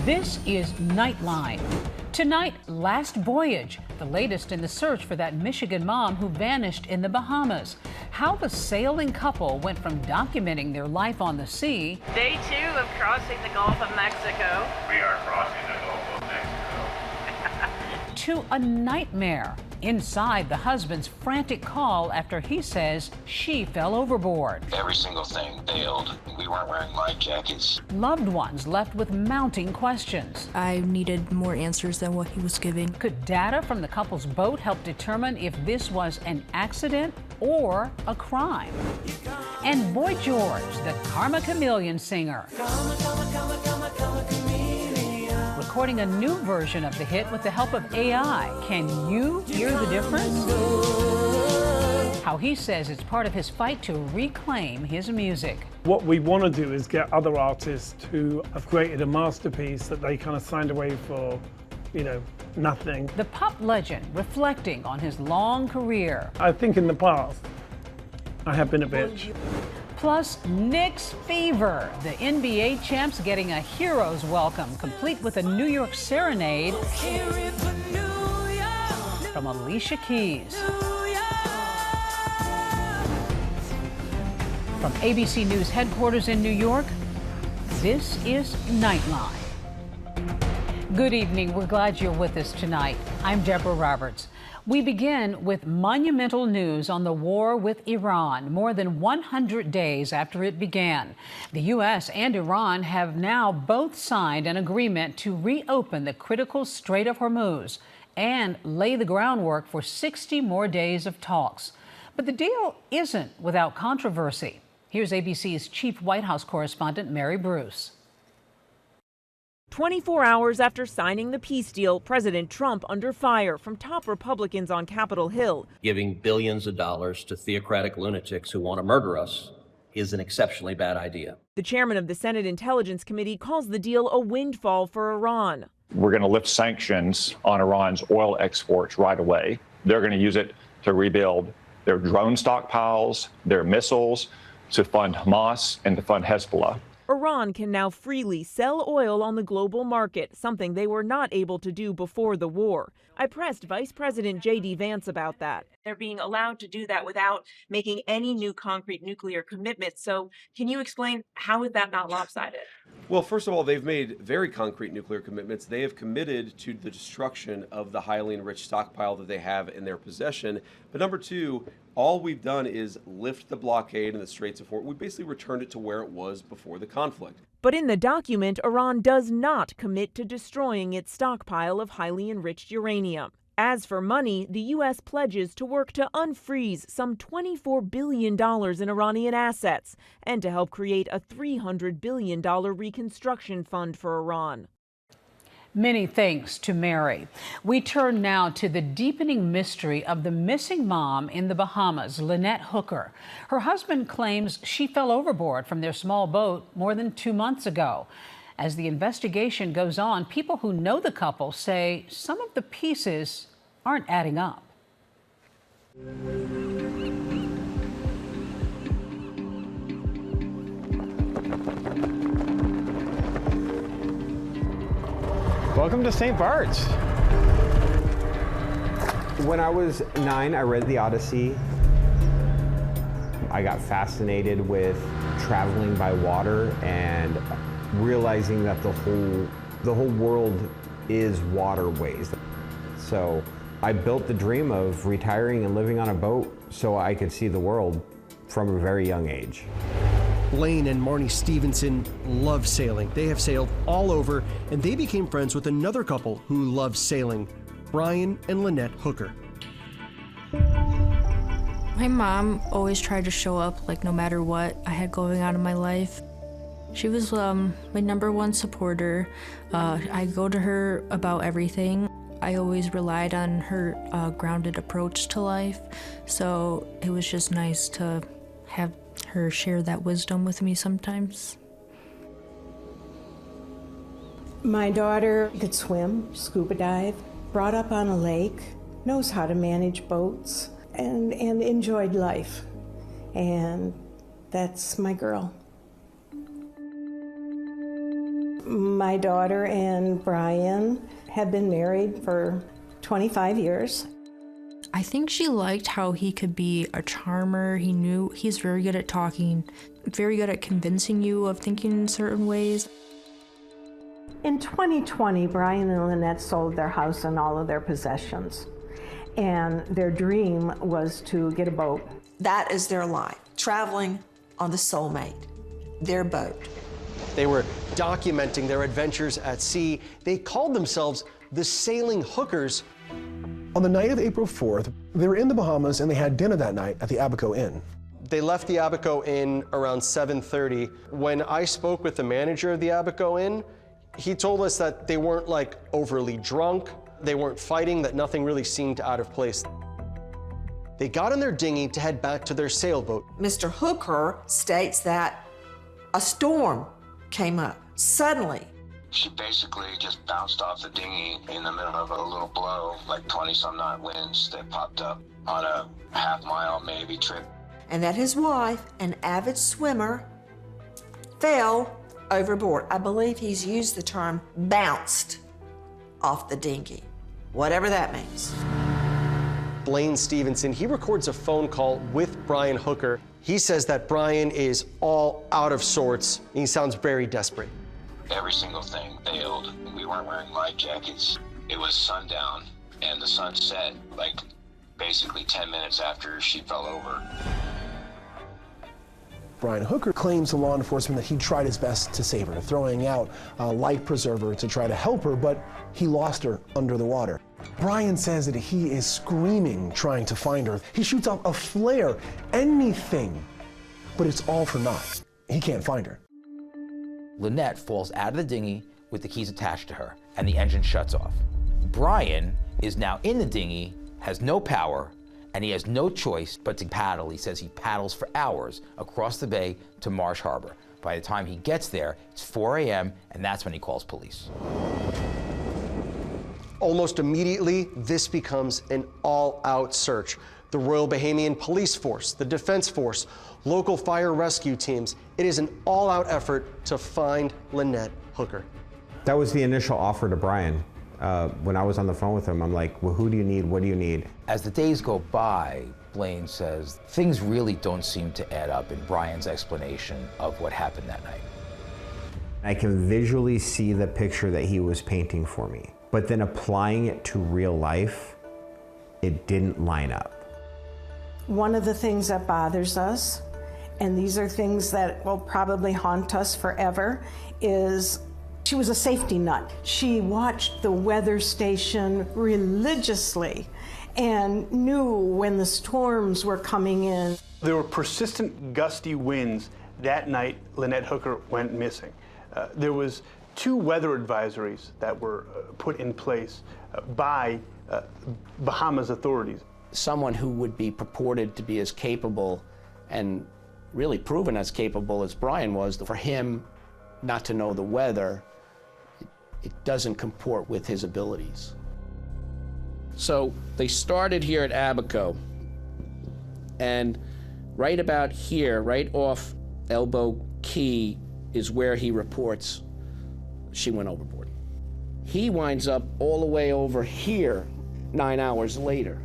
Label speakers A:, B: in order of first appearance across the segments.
A: This is Nightline. Tonight, Last Voyage, the latest in the search for that Michigan mom who vanished in the Bahamas. How the sailing couple went from documenting their life on the sea.
B: Day 2 of crossing the Gulf of Mexico.
C: We are crossing the Gulf of Mexico.
A: To a nightmare inside the husband's frantic call after he says she fell overboard.
D: Every single thing failed. We weren't wearing life jackets.
A: Loved ones left with mounting questions.
E: I needed more answers than what he was giving.
A: Could data from the couple's boat help determine if this was an accident or a crime? And Boy George, the Karma Chameleon singer, recording a new version of the hit with the help of AI. Can you hear the difference? How he says it's part of his fight to reclaim his music.
F: What we want to do is get other artists who have created a masterpiece that they kind of signed away for, nothing.
A: The pop legend reflecting on his long career.
F: I think in the past, I have been a bitch.
A: Plus, Knicks fever. The NBA champs getting a hero's welcome, complete with a New York serenade from Alicia Keys. From ABC News headquarters in New York, this is Nightline. Good evening. We're glad you're with us tonight. I'm Deborah Roberts. We begin with monumental news on the war with Iran, more than 100 days after it began. The U.S. and Iran have now both signed an agreement to reopen the critical Strait of Hormuz and lay the groundwork for 60 more days of talks. But the deal isn't without controversy. Here's ABC's chief White House correspondent, Mary Bruce.
G: 24 hours after signing the peace deal, President Trump under fire from top Republicans on Capitol Hill.
H: Giving billions of dollars to theocratic lunatics who want to murder us is an exceptionally bad idea.
G: The chairman of the Senate Intelligence Committee calls the deal a windfall for Iran.
I: We're going to lift sanctions on Iran's oil exports right away. They're going to use it to rebuild their drone stockpiles, their missiles, to fund Hamas and to fund Hezbollah.
G: Iran can now freely sell oil on the global market, something they were not able to do before the war. I pressed Vice President J.D. Vance about that. They're being allowed to do that without making any new concrete nuclear commitments. So can you explain how is that not lopsided?
J: Well, first of all, they've made very concrete nuclear commitments. They have committed to the destruction of the highly enriched stockpile that they have in their possession. But number two, all we've done is lift the blockade in the Straits of Hormuz. We basically returned it to where it was before the conflict.
G: But in the document, Iran does not commit to destroying its stockpile of highly enriched uranium. As for money, the U.S. pledges to work to unfreeze some $24 billion in Iranian assets and to help create a $300 billion reconstruction fund for Iran.
A: Many thanks to Mary. We turn now to the deepening mystery of the missing mom in the Bahamas, Lynette Hooker. Her husband claims she fell overboard from their small boat more than 2 months ago. As the investigation goes on, people who know the couple say some of the pieces aren't adding up.
K: Welcome to St. Bart's. When I was 9, I read the Odyssey. I got fascinated with traveling by water and realizing that the whole world is waterways. So I built the dream of retiring and living on a boat so I could see the world from a very young age.
L: Blaine and Marnie Stevenson love sailing. They have sailed all over, and they became friends with another couple who loves sailing, Brian and Lynette Hooker.
E: My mom always tried to show up, no matter what I had going on in my life. She was my #1 supporter. I go to her about everything. I always relied on her grounded approach to life, so it was just nice to have her share that wisdom with me sometimes.
M: My daughter could swim, scuba dive, brought up on a lake, knows how to manage boats, and enjoyed life. And that's my girl. My daughter and Brian have been married for 25 years.
E: I think she liked how he could be a charmer. He's very good at talking, very good at convincing you of thinking in certain ways.
M: In 2020, Brian and Lynette sold their house and all of their possessions. And their dream was to get a boat.
N: That is their life, traveling on the Soulmate, their boat.
L: They were documenting their adventures at sea. They called themselves the Sailing Hookers.
O: On the night of April 4th, they were in the Bahamas and they had dinner that night at the Abaco Inn.
L: They left the Abaco Inn around 7:30. When I spoke with the manager of the Abaco Inn, he told us that they weren't like overly drunk, they weren't fighting, that nothing really seemed out of place. They got in their dinghy to head back to their sailboat.
N: Mr. Hooker states that a storm came up suddenly.
D: She basically just bounced off the dinghy in the middle of a little blow, like 20-some knot winds that popped up on a half-mile maybe trip.
N: And that his wife, an avid swimmer, fell overboard. I believe he's used the term bounced off the dinghy, whatever that means.
L: Blaine Stevenson, he records a phone call with Brian Hooker. He says that Brian is all out of sorts. He sounds very desperate.
D: Every single thing failed. We weren't wearing life jackets. It was sundown, and the sun set like basically 10 minutes after she fell over.
O: Brian Hooker claims to law enforcement that he tried his best to save her, throwing out a life preserver to try to help her, but he lost her under the water. Brian says that he is screaming, trying to find her. He shoots off a flare, anything, but it's all for naught. He can't find her.
P: Lynette falls out of the dinghy with the keys attached to her, and the engine shuts off. Brian is now in the dinghy, has no power, and he has no choice but to paddle. He says he paddles for hours across the bay to Marsh Harbor. By the time he gets there, it's 4 a.m., and that's when he calls police.
L: Almost immediately, this becomes an all-out search. The Royal Bahamian Police Force, the Defense Force, local fire rescue teams. It is an all-out effort to find Lynette Hooker.
K: That was the initial offer to Brian. When I was on the phone with him, I'm like, well, who do you need? What do you need?
P: As the days go by, Blaine says, things really don't seem to add up in Brian's explanation of what happened that night.
K: I can visually see the picture that he was painting for me, but then applying it to real life, it didn't line up.
M: One of the things that bothers us, and these are things that will probably haunt us forever, is she was a safety nut. She watched the weather station religiously and knew when the storms were coming in.
Q: There were persistent gusty winds that night Lynette Hooker went missing. There was 2 weather advisories that were put in place by Bahamas authorities.
R: Someone who would be purported to be as capable and really proven as capable as Brian was, for him not to know the weather, it doesn't comport with his abilities. So they started here at Abaco, and right about here, right off Elbow Key, is where he reports she went overboard. He winds up all the way over here 9 hours later.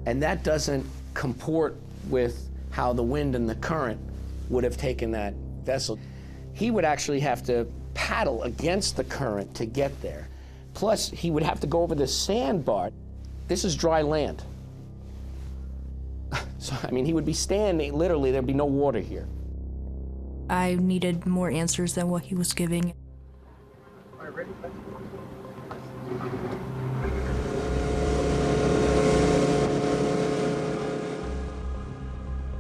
R: And that doesn't comport with how the wind and the current would have taken that vessel. He would actually have to paddle against the current to get there. Plus, he would have to go over the sandbar. This is dry land. So, I mean, he would be standing, literally, there'd be no water here.
E: I needed more answers than what he was giving.
Q: All right, ready?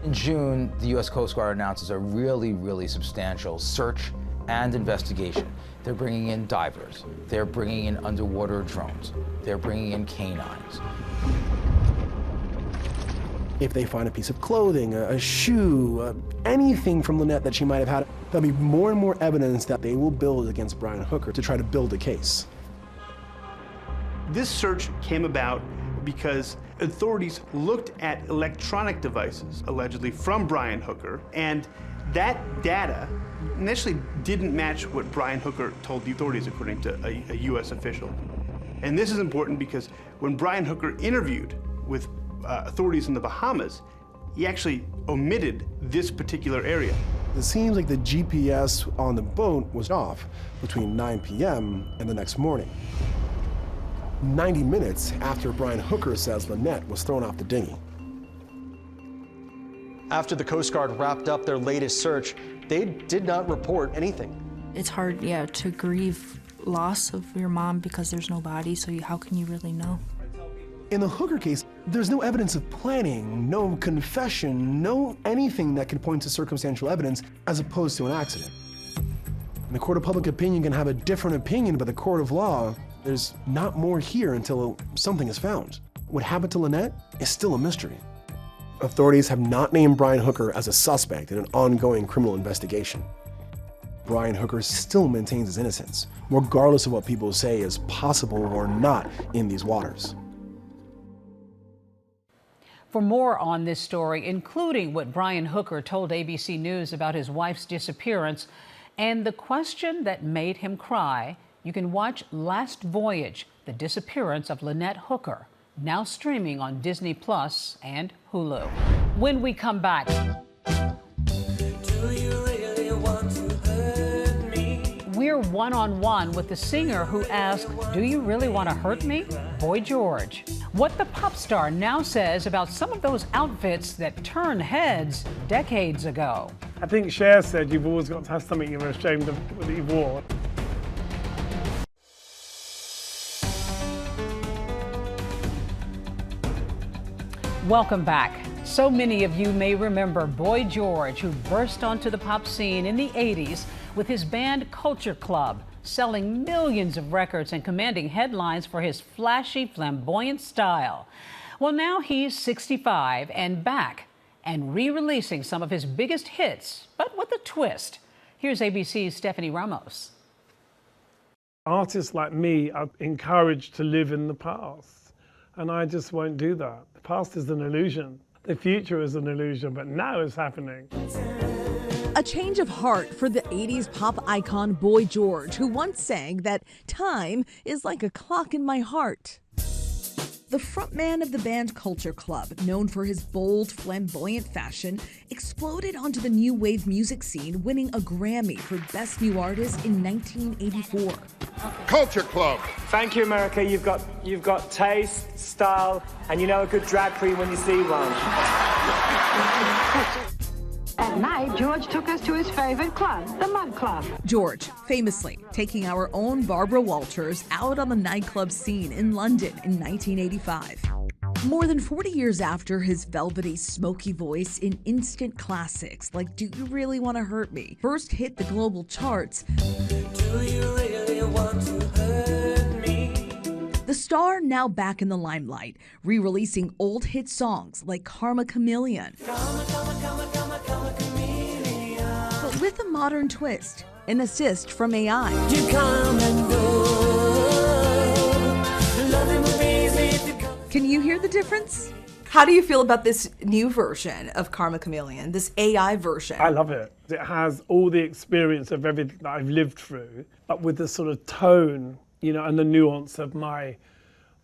P: In June, the U.S. Coast Guard announces a really substantial search and investigation. They're bringing in divers. They're bringing in underwater drones. They're bringing in canines.
O: If they find a piece of clothing, a shoe, anything from Lynette that she might have had, there'll be more and more evidence that they will build against Brian Hooker to try to build a case.
Q: This search came about because authorities looked at electronic devices, allegedly from Brian Hooker, and that data initially didn't match what Brian Hooker told the authorities, according to a U.S. official. And this is important because when Brian Hooker interviewed with authorities in the Bahamas, he actually omitted this particular area.
O: It seems like the GPS on the boat was off between 9 p.m. and the next morning. 90 minutes after Brian Hooker says Lynette was thrown off the dinghy.
L: After the Coast Guard wrapped up their latest search, they did not report anything.
E: It's hard, yeah, to grieve loss of your mom because there's no body, so how can you really know?
O: In the Hooker case, there's no evidence of planning, no confession, no anything that can point to circumstantial evidence as opposed to an accident. And the court of public opinion can have a different opinion, but the court of law, there's not more here until something is found. What happened to Lynette is still a mystery. Authorities have not named Brian Hooker as a suspect in an ongoing criminal investigation. Brian Hooker still maintains his innocence, regardless of what people say is possible or not in these waters.
A: For more on this story, including what Brian Hooker told ABC News about his wife's disappearance and the question that made him cry, you can watch Last Voyage, The Disappearance of Lynette Hooker, now streaming on Disney Plus and Hulu. When we come back, we're one-on-one with the singer who asked, "Do you really want to hurt me?" Boy George. What the pop star now says about some of those outfits that turned heads decades ago.
F: I think Cher said you've always got to have something you're ashamed of that you wore.
A: Welcome back. So many of you may remember Boy George, who burst onto the pop scene in the 80s with his band Culture Club, selling millions of records and commanding headlines for his flashy, flamboyant style. Well, now he's 65 and back and re-releasing some of his biggest hits, but with a twist. Here's ABC's Stephanie Ramos.
F: Artists like me are encouraged to live in the past, and I just won't do that. The past is an illusion. The future is an illusion, but now it's happening.
S: A change of heart for the 80s pop icon Boy George, who once sang that time is like a clock in my heart. The frontman of the band Culture Club, known for his bold, flamboyant fashion, exploded onto the new wave music scene, winning a Grammy for Best New Artist in 1984.
T: Culture Club.
U: Thank you, America. You've got taste, style, and you know a good drag queen when you see one.
V: At night, George took us to his favorite club, the Mud Club.
S: George, famously taking our own Barbara Walters out on the nightclub scene in London in 1985. More than 40 years after his velvety, smoky voice in instant classics like Do You Really Want to Hurt Me first hit the global charts, Do you really want to hurt me? The star now back in the limelight, re-releasing old hit songs like Karma Chameleon. But with a modern twist, an assist from AI. Can you hear the difference?
W: How do you feel about this new version of Karma Chameleon, this AI version?
F: I love it. It has all the experience of everything that I've lived through, but with the sort of tone, you know, and the nuance of my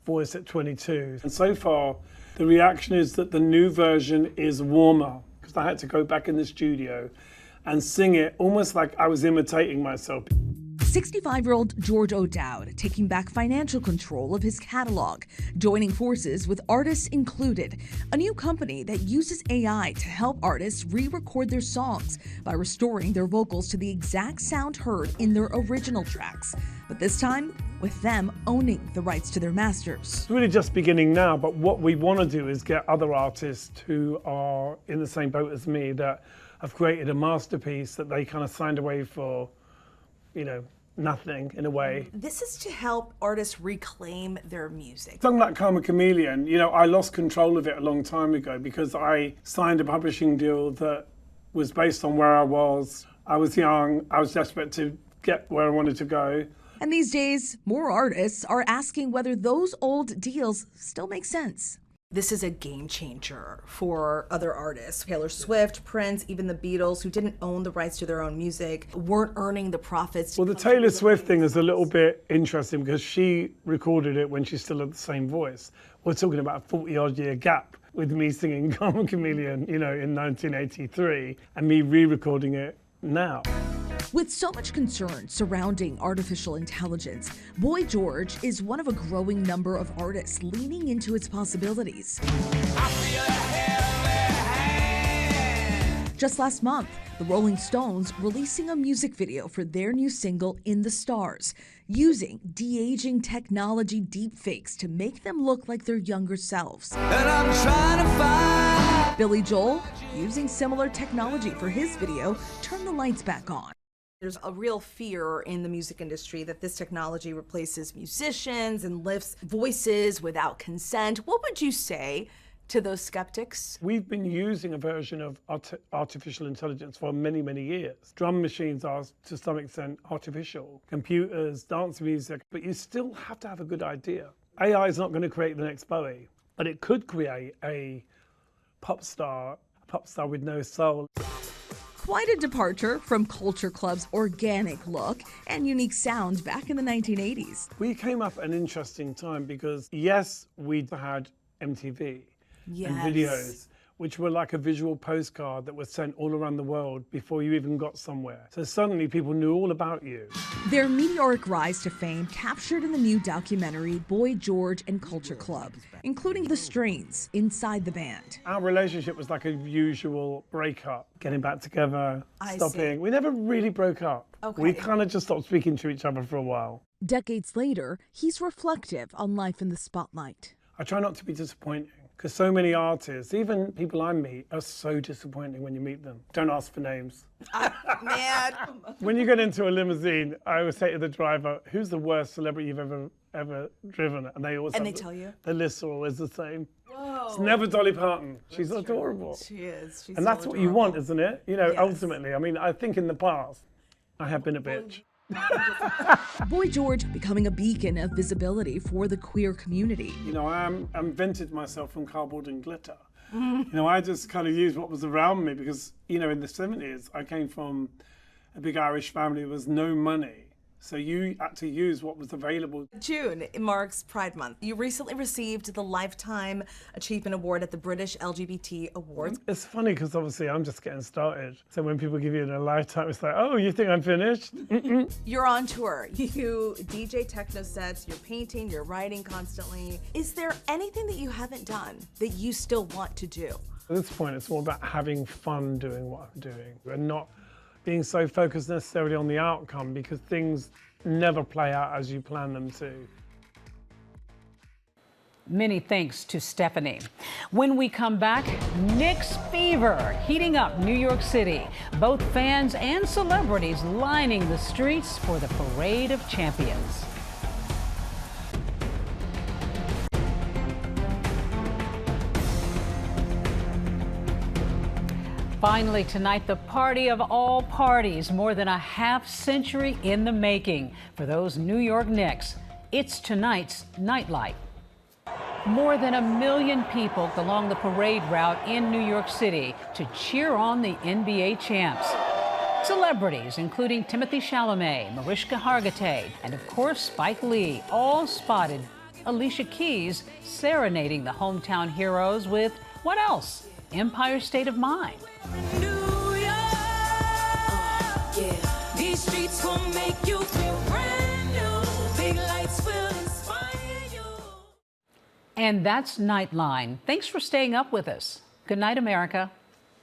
F: voice at 22. And so far, the reaction is that the new version is warmer, because I had to go back in the studio and sing it almost like I was imitating myself.
S: 65-year-old George O'Dowd taking back financial control of his catalog, joining forces with Artists Included, a new company that uses AI to help artists re-record their songs by restoring their vocals to the exact sound heard in their original tracks. But this time, with them owning the rights to their masters.
F: It's really just beginning now, but what we want to do is get other artists who are in the same boat as me, that have created a masterpiece that they kind of signed away for, you know, nothing in a way.
W: This is to help artists reclaim their music.
F: Something like Karma Chameleon, you know, I lost control of it a long time ago because I signed a publishing deal that was based on where I was. I was young, I was desperate to get where I wanted to go.
S: And these days, more artists are asking whether those old deals still make sense.
W: This is a game changer for other artists. Taylor Swift, Prince, even the Beatles, who didn't own the rights to their own music, weren't earning the profits.
F: Well, the Taylor Swift thing is a little bit interesting because she recorded it when she still had the same voice. We're talking about a 40-odd year gap with me singing Karma Chameleon, in 1983, and me re-recording it now.
S: With so much concern surrounding artificial intelligence, Boy George is one of a growing number of artists leaning into its possibilities. Just last month, the Rolling Stones releasing a music video for their new single, In the Stars, using de-aging technology deepfakes to make them look like their younger selves. And I'm trying to find Billy Joel, using similar technology for his video, Turn the Lights Back On.
W: There's a real fear in the music industry that this technology replaces musicians and lifts voices without consent. What would you say to those skeptics?
F: We've been using a version of artificial intelligence for many, many years. Drum machines are, to some extent, artificial. Computers, dance music, but you still have to have a good idea. AI is not going to create the next Bowie, but it could create a pop star with no soul.
S: Quite a departure from Culture Club's organic look and unique sound back in the 1980s.
F: We came up at an interesting time because, yes, we had MTV and videos, which were like a visual postcard that was sent all around the world before you even got somewhere. So suddenly people knew all about you.
S: Their meteoric rise to fame captured in the new documentary Boy George and Culture Club, including the strains inside the band.
F: Our relationship was like a usual breakup, getting back together, stopping. We never really broke up.
W: Okay.
F: We kind of just stopped speaking to each other for a while.
S: Decades later, he's reflective on life in the spotlight.
F: I try not to be disappointing, because so many artists, even people I meet, are so disappointing when you meet them. Don't ask for names.
W: Man.
F: When you get into a limousine, I always say to the driver, who's the worst celebrity you've ever driven? And they always
W: tell you?
F: The list are always the same.
W: Whoa.
F: It's never Dolly Parton. She's adorable.
W: She is. She's
F: and that's
W: so
F: what you
W: adorable.
F: want, isn't it?
W: Yes.
F: Ultimately. I mean, I think in the past, I have been a bitch.
S: Boy George becoming a beacon of visibility for the queer community.
F: I invented myself from cardboard and glitter. I just kind of used what was around me because, in the 70s, I came from a big Irish family. There was no money. So you had to use what was available.
W: June marks Pride Month. You recently received the Lifetime Achievement Award at the British LGBT Awards.
F: It's funny because obviously I'm just getting started. So when people give you a lifetime, it's like, oh, you think I'm finished?
W: You're on tour. You DJ techno sets, you're painting, you're writing constantly. Is there anything that you haven't done that you still want to do?
F: At this point, it's more about having fun doing what I'm doing and not being so focused necessarily on the outcome because things never play out as you plan them to.
A: Many thanks to Stephanie. When we come back, Knicks fever heating up New York City. Both fans and celebrities lining the streets for the Parade of Champions. Finally tonight, the party of all parties, more than a half-century in the making for those New York Knicks. It's tonight's Nightlight. More than 1 million people along the parade route in New York City to cheer on the NBA champs. Celebrities, including Timothée Chalamet, Mariska Hargitay, and of course Spike Lee, all spotted Alicia Keys serenading the hometown heroes with, what else? Empire State of Mind. These streets will make you feel brand new. Big lights will inspire you. And that's Nightline. Thanks for staying up with us. Good night, America.